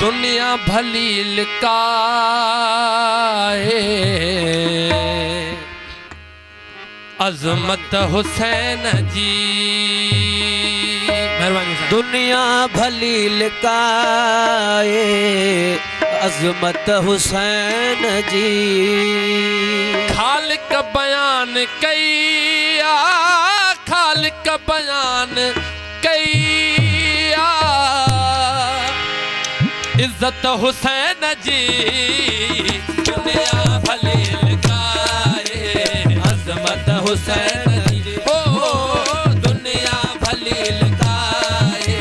दुनिया भली लिकाए अजमत हुसैन जी। मेहरबानी। दुनिया भली लिकाए अजमत हुसैन जी। खालिक बयान कैया, खालिक बयान कैया इज्जत हुसैन जी। दुनिया भली लिकाए अजमत हुसैन जी। ओ दुनिया भली लिकाए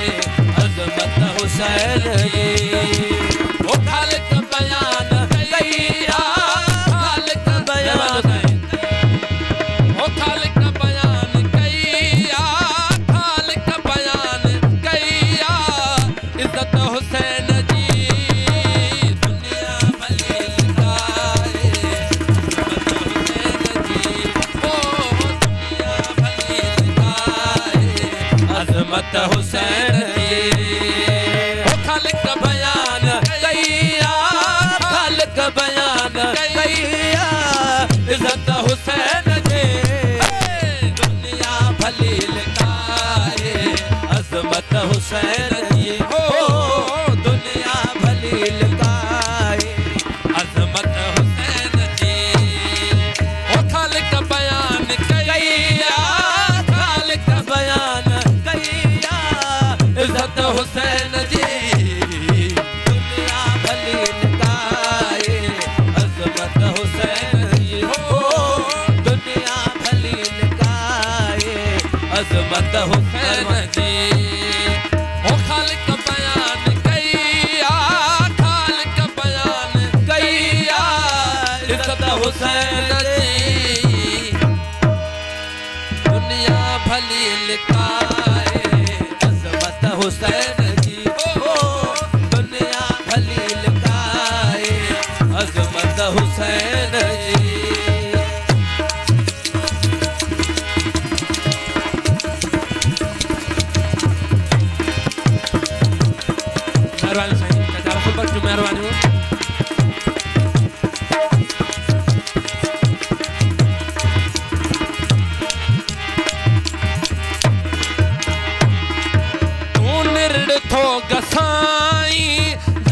अजमत हुसैन जी। ओ खालिक बयान कैया, खालिक बयान, ओ खालिक बयान कैया, खालिक बयान कैया इज्जत हुसैन जी। दुनिया भली लिकाए अजमत हुसैन जी। ओ खालिक बयान कैया, खालिक बयान कैया इज्जत हुसैन जी। दुनिया भली लिकाए अजमत हुसैन जी। हो दुनिया भली लिकाए अजमत हुसैन जी। ओ खालिक बयान कैया, खालिक बयान कैया इज्जत हुसैन जी। दुनिया भली लिकाए अजमत हुसैन जी। हो दुनिया भली लिकाए अजमत हुसैन जी। ओ खालिक बयान कैया, खालिक बयान कैया इज्जत हुसैन जी। दुनिया भली लिकाए अजमत हुसैन जी। ओ दुनिया भली लिकाए अजमत हुसैन जी। मेहरबानी साईं, चाचा रसूल बख्शो, मेहरबानी हो। तू निर्णथो गसाई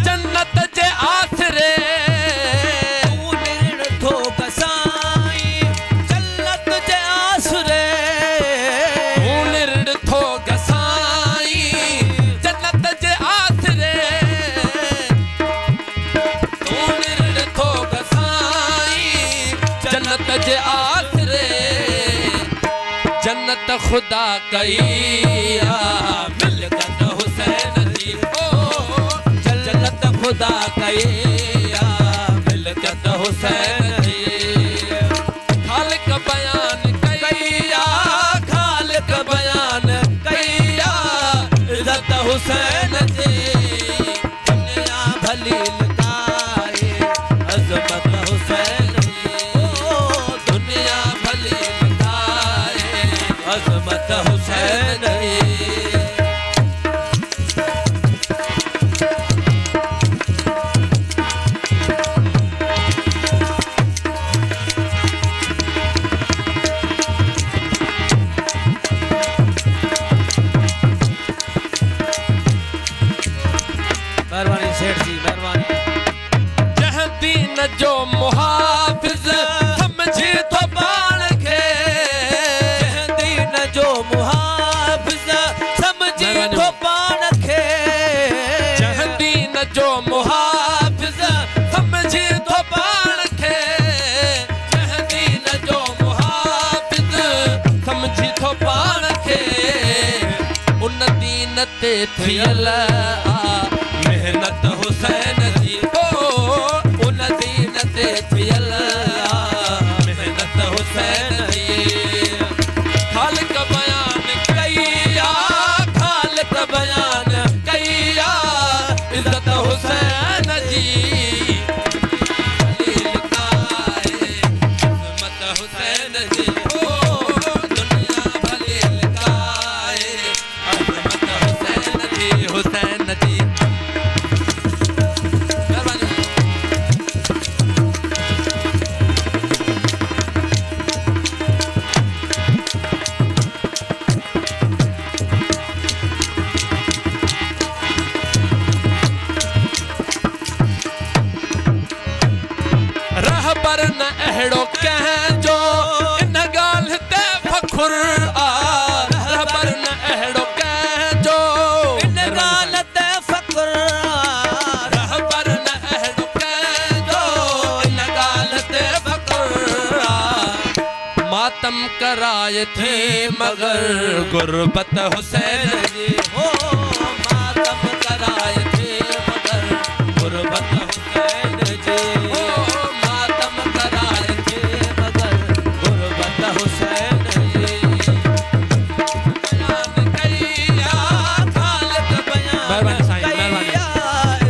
जन्नत जे आसरे। तू निर्णथो गसाई जन्नत जे आसरे। तू निर्णथो गसाई जन्नत जे आसरे। तू निर्णथो गसाई जन्नत जे आसरे। जन्नत खुदा कईया मिलकत हुसैन जी। ओ जन्नत खुदा कईया मिलकत हुसैन जी। खालिक बयान कैया, खालिक बयान कैया इज्जत हुसैन जी। दुनिया भली लिकाए अजमत हुसैन जी। ओ दुनिया भली लिकाए अजमत हुसैन जी। मेहरबानी सेठ जी, मेहरबानी। जहाँ दीन जो मुहाफिज समझे तो बाण के। जहाँ दीन जो मुहाफिज समझे तो बाण के। जहाँ दीन जो मुहाफिज समझे तो बाण के। जहाँ दीन जो मुहाफिज समझे तो बाण के। उन दीन ते थियल मेहनत हुसैन जी। ओ उन दीन ते थियल मेहनत हुसैन जी। खालिक बयान कैया, खालिक बयान कैया इज्जत हुसैन जी। भली लिकाए अजमत हुसैन जी। ओ दुनिया भली लिकाए अजमत हुसैन जी। हुसैन जी अहिड़ो कंहिंजो इन ॻाल्हि ते फ़ख़ुर आ रहबर न अहिड़ो कंहिंजो इन ॻाल्हि ते फ़ख़ुर रहबर न अहिड़ो कंहिंजो इन ॻाल्हि ते फ़ख़ुर आ मातम कराए थी मगर गुरबत हुसैन जी हो मातम कराए थे मगर गुरबत हुसैन जी हो मातम कराए थे मगर गुरबत हुसैन जी बयान कया ख़ालिद बयान महिरबानी साईं, महिरबानी। कया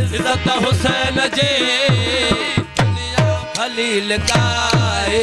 इज़्ज़त हुसैन जी दुनिया खलील काए